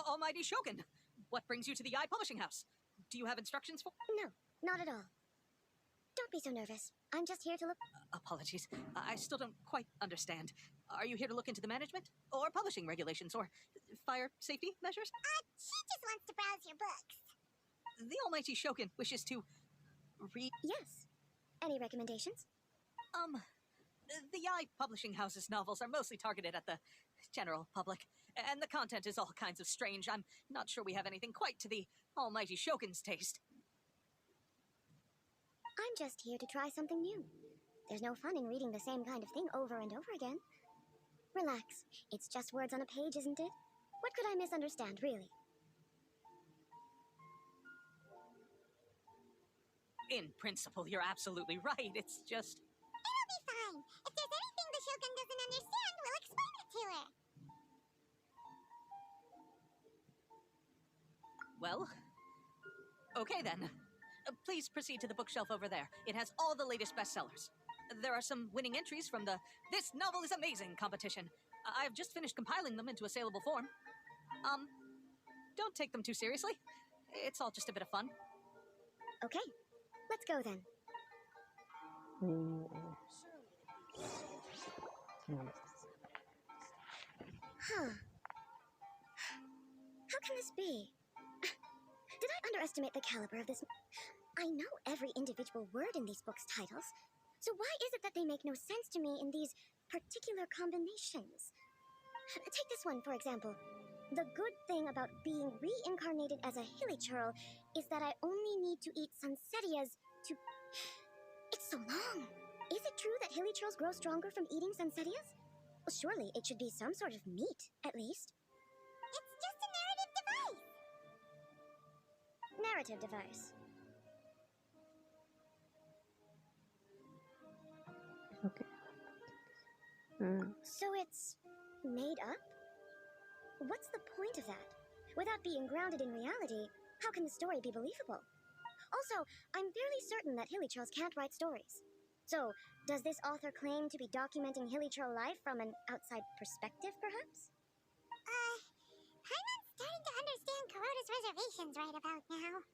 Almighty Shogun, what brings you to the Publishing House? Do you have instructions for— No, not at all. Don't be so nervous. I'm just here to look— Apologies. I still don't quite understand. Are you here to look into the management? Or publishing regulations? Or fire safety measures? She just wants to browse your books. The Almighty Shogun wishes to read— Yes. Any recommendations? The Publishing House's novels are mostly targeted at the general public, and the content is all kinds of strange. I'm not sure we have anything quite to the Almighty Shogun's taste. I'm just here to try something new. There's no fun in reading the same kind of thing over and over again. Relax. It's just words on a page, isn't it? What could I misunderstand, really? In principle, you're absolutely right. It's just— It'll be fine. If there's anything the Shogun doesn't understand, we'll explain it to her. Well, okay then. Please proceed to the bookshelf over there. It has all the latest bestsellers. There are some winning entries from the "This Novel is Amazing" competition. I've just finished compiling them into a saleable form. Don't take them too seriously. It's all just a bit of fun. Okay, let's go then. Huh. How can this be? Did I underestimate the caliber of this? I know every individual word in these books' titles, so why is it that they make no sense to me in these particular combinations? Take this one, for example. The good thing about being reincarnated as a hilly churl is that I only need to eat sunsettias to... It's so long. Is it true that hilly churls grow stronger from eating sunsettias? Well, surely it should be some sort of meat, at least. It's just a narrative device. Narrative device. Okay. So it's made up? What's the point of that? Without being grounded in reality, how can the story be believable? Also, I'm fairly certain that hilly churls can't write stories. So, does this author claim to be documenting hilly churl life from an outside perspective, perhaps? Paimon's starting to understand Kuroda's reservations right about now.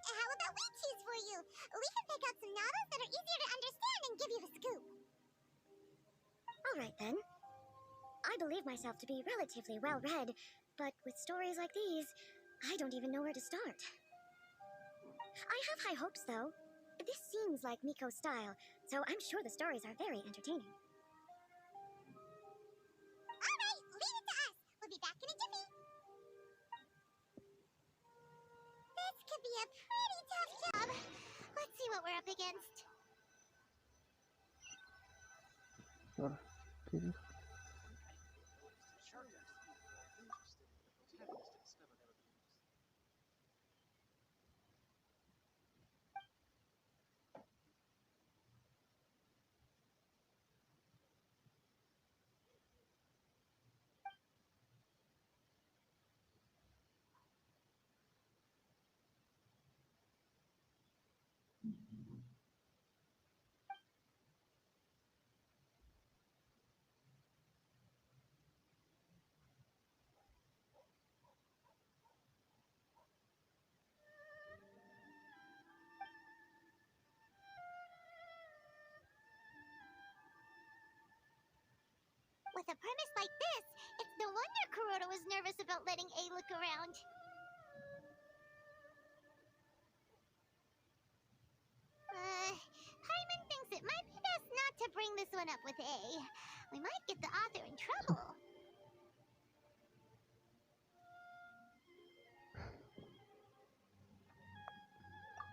How about we choose for you? We can pick out some novels that are easier to understand and give you the scoop. All right, then. I believe myself to be relatively well-read, but with stories like these, I don't even know where to start. I have high hopes, though. This seems like Miko's style, so I'm sure the stories are very entertaining. All right, leave it to us. We'll be back in a jiffy. This could be a pretty tough job. Let's see what we're up against. Ahora, ¿qué? With a premise like this, it's no wonder Kuroda was nervous about letting A look around. Paimon thinks it might be best not to bring this one up with A. We might get the author in trouble.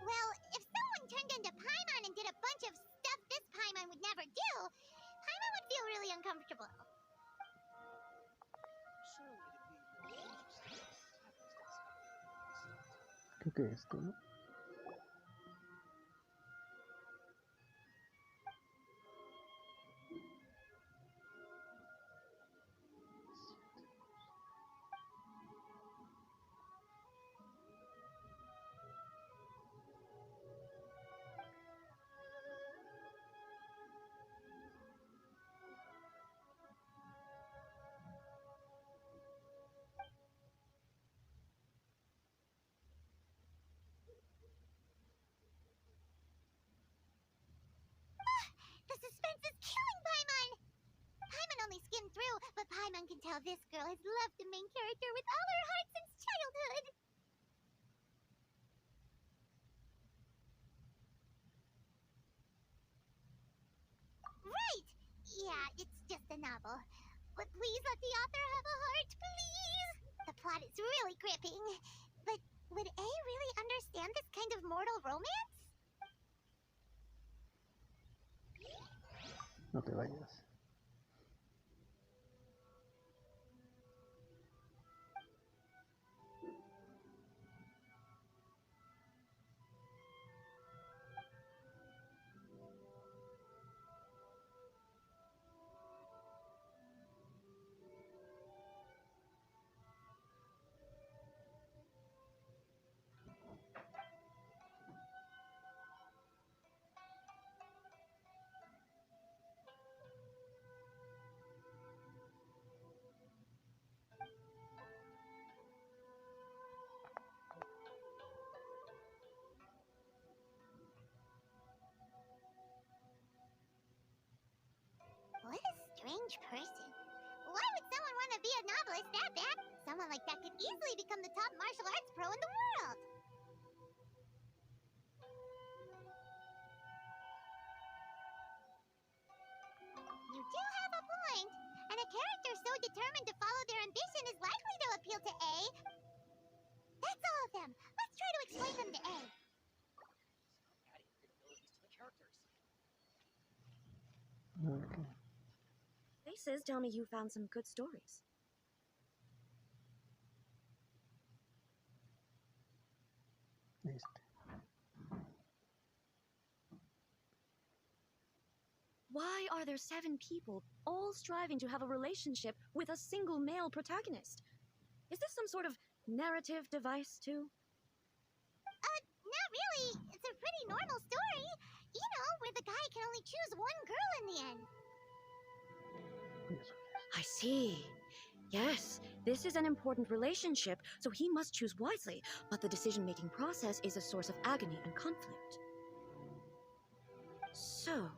Well, if someone turned into Paimon and did a bunch of stuff this Paimon would never do, Paimon would feel really uncomfortable. Creo que esto, ¿no? tell this girl has loved the main character with all her heart since childhood. Right! Yeah, it's just a novel. But please let the author have a heart, please! The plot is really gripping. But would A really understand this kind of mortal romance? No te vayas. What a strange person. Why would someone want to be a novelist that bad? Someone like that could easily become the top martial arts pro in the world. You do have a point. And a character so determined to follow their ambition is likely to appeal to A. That's all of them. Let's try to explain them to A. Okay. Faces tell me you found some good stories. Why are there 7 people all striving to have a relationship with a single male protagonist? Is this some sort of narrative device too? Not really. It's a pretty normal story. You know, where the guy can only choose one girl in the end. I see. Yes, this is an important relationship, so he must choose wisely, but the decision-making process is a source of agony and conflict. So,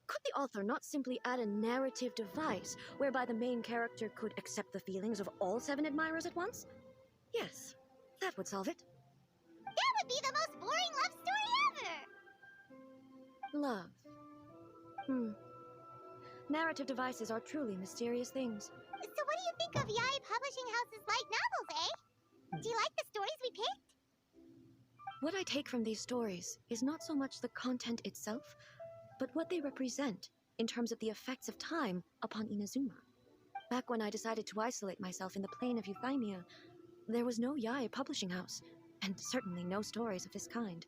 could the author not simply add a narrative device whereby the main character could accept the feelings of all 7 admirers at once? Yes, that would solve it. That would be the most boring love story ever! Love. Narrative devices are truly mysterious things. So what do you think of Yae Publishing House's light novels, eh? Do you like the stories we picked? What I take from these stories is not so much the content itself, but what they represent in terms of the effects of time upon Inazuma. Back when I decided to isolate myself in the plane of Euthymia, there was no Yae Publishing House, and certainly no stories of this kind.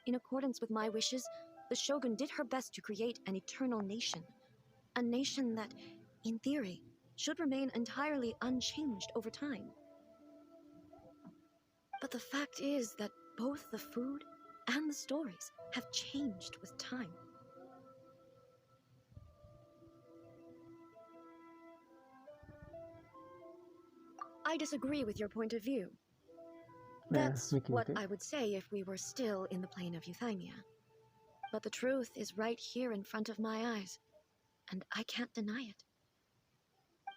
In accordance with my wishes, the Shogun did her best to create an eternal nation. A nation that, in theory, should remain entirely unchanged over time. But the fact is that both the food and the stories have changed with time. I disagree with your point of view. That's what I would say if we were still in the plane of Euthymia. But the truth is right here in front of my eyes, and I can't deny it.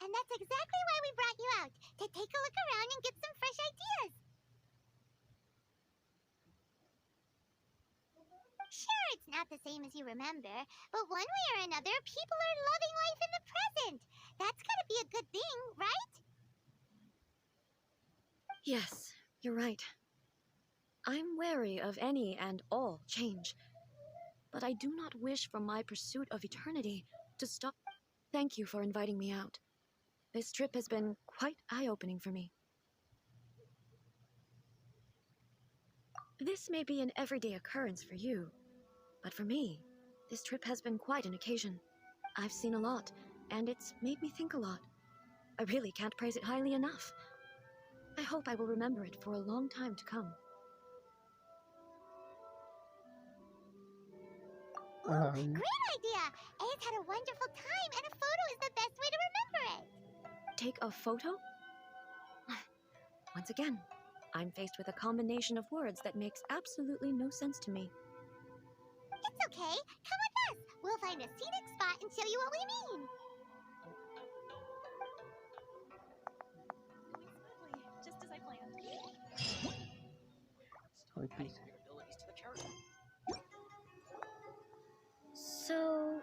And that's exactly why we brought you out, to take a look around and get some fresh ideas. Sure, it's not the same as you remember, but one way or another, people are loving life in the present. That's gotta be a good thing, right? Yes, you're right. I'm wary of any and all change, but I do not wish for my pursuit of eternity to stop. Thank you for inviting me out. This trip has been quite eye-opening for me. This may be an everyday occurrence for you, but for me, this trip has been quite an occasion. I've seen a lot, and it's made me think a lot. I really can't praise it highly enough. I hope I will remember it for a long time to come. Great idea! A's had a wonderful time, and a photo is the best way to remember it. Take a photo? Once again, I'm faced with a combination of words that makes absolutely no sense to me. It's okay. Come with us. We'll find a scenic spot and show you what we mean. dice. So,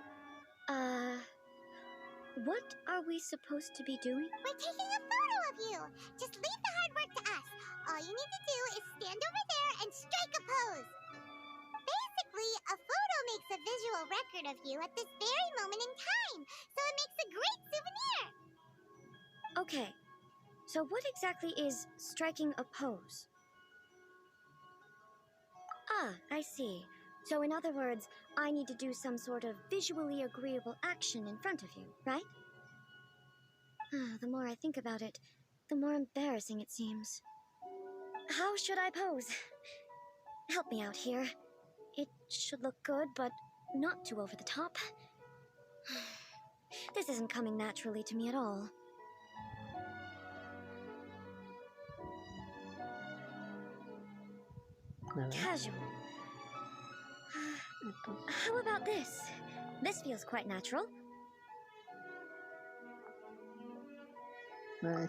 what are we supposed to be doing? We're taking a photo of you. Just leave the hard work to us. All you need to do is stand over there and strike a pose. Basically, a photo makes a visual record of you at this very moment in time, so it makes a great souvenir. Okay, so what exactly is striking a pose? Ah, I see. So in other words, I need to do some sort of visually agreeable action in front of you, right? The more I think about it, the more embarrassing it seems. How should I pose? Help me out here. It should look good, but not too over the top. This isn't coming naturally to me at all. Casual. How about this? This feels quite natural.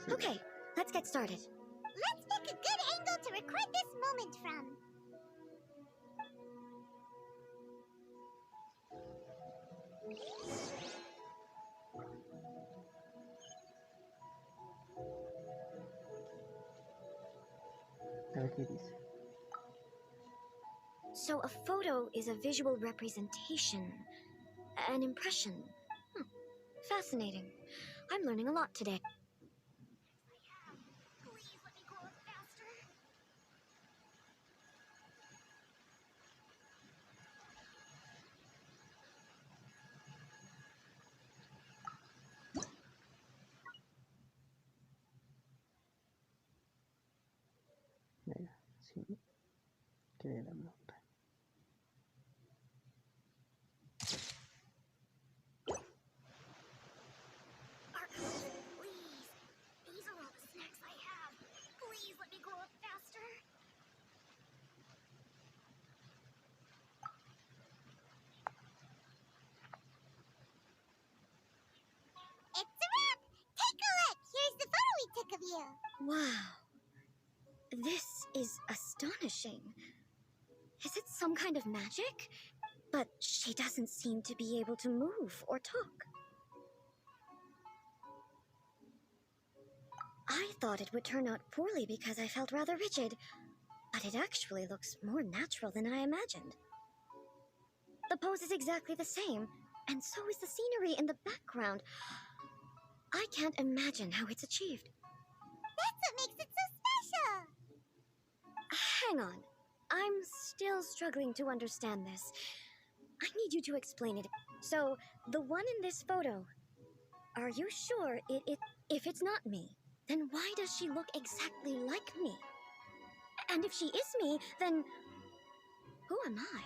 Okay, let's get started. Let's pick a good angle to record this moment from. A ver qué dice. So a photo is a visual representation, an impression. Fascinating. I'm learning a lot today. Please let me grow up faster. Mira, sí. Que la monta. Please. These are all the snacks I have. Please let me grow up faster. It's a wrap! Take a look! Here's the photo we took of you. Wow. This is astonishing. Is it some kind of magic? But she doesn't seem to be able to move or talk. I thought it would turn out poorly because I felt rather rigid, but it actually looks more natural than I imagined. The pose is exactly the same, and so is the scenery in the background. I can't imagine how it's achieved. That's what makes it so special. Hang on. I'm still struggling to understand this. I need you to explain it. So, the one in this photo, are you sure if it's not me, then why does she look exactly like me? And if she is me, then who am I?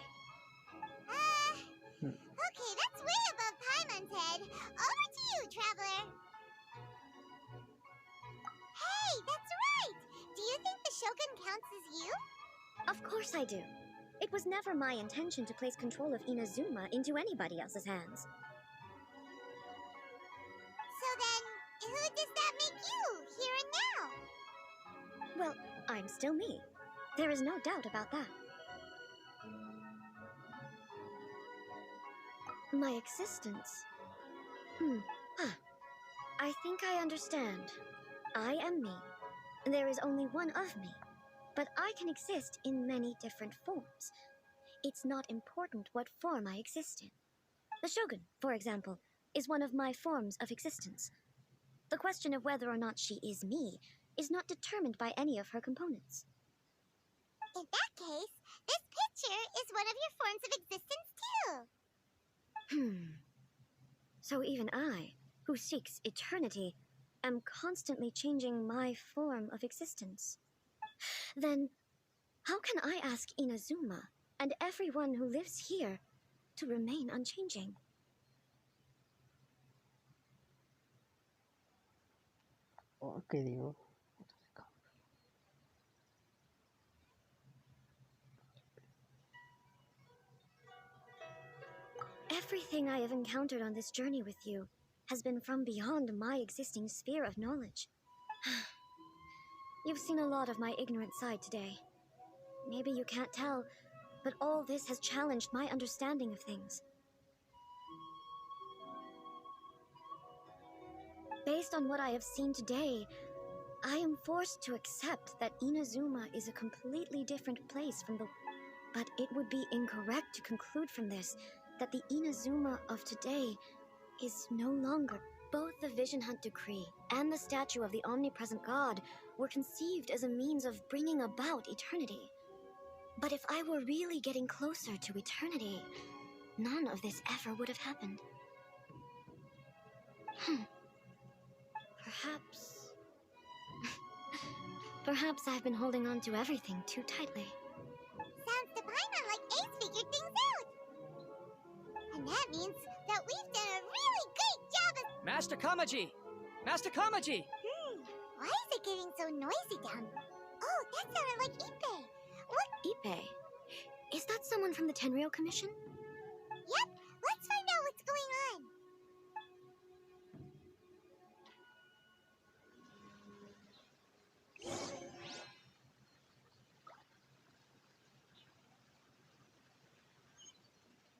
Okay, that's way above Paimon's head. Over to you, Traveler. Hey, that's right! Do you think the Shogun counts as you? Of course I do. It was never my intention to place control of Inazuma into anybody else's hands. So then, who does that make you, here and now? Well, I'm still me. There is no doubt about that. My existence. I think I understand. I am me. There is only one of me. But I can exist in many different forms. It's not important what form I exist in. The Shogun, for example, is one of my forms of existence. The question of whether or not she is me is not determined by any of her components. In that case, this picture is one of your forms of existence too. So even I, who seeks eternity, am constantly changing my form of existence. Then, how can I ask Inazuma and everyone who lives here to remain unchanging? ¿Qué digo? Everything I have encountered on this journey with you has been from beyond my existing sphere of knowledge. You've seen a lot of my ignorant side today. maybe you can't tell, but all this has challenged my understanding of things. Based on what I have seen today, I am forced to accept that Inazuma is a completely different place from the... But it would be incorrect to conclude from this that the Inazuma of today is no longer. Both the Vision Hunt Decree and the statue of the omnipresent god were conceived as a means of bringing about eternity. But if I were really getting closer to eternity, none of this ever would have happened. Perhaps... Perhaps I've been holding on to everything too tightly. Sounds to Paimon like Ace figured things out. And that means that we've done a really great job of... Master Kamaji! Master Kamaji! Why is it getting so noisy down? Oh, that sounded like Ippei. Look, Ippei? Is that someone from the Tenryou Commission? yep, let's find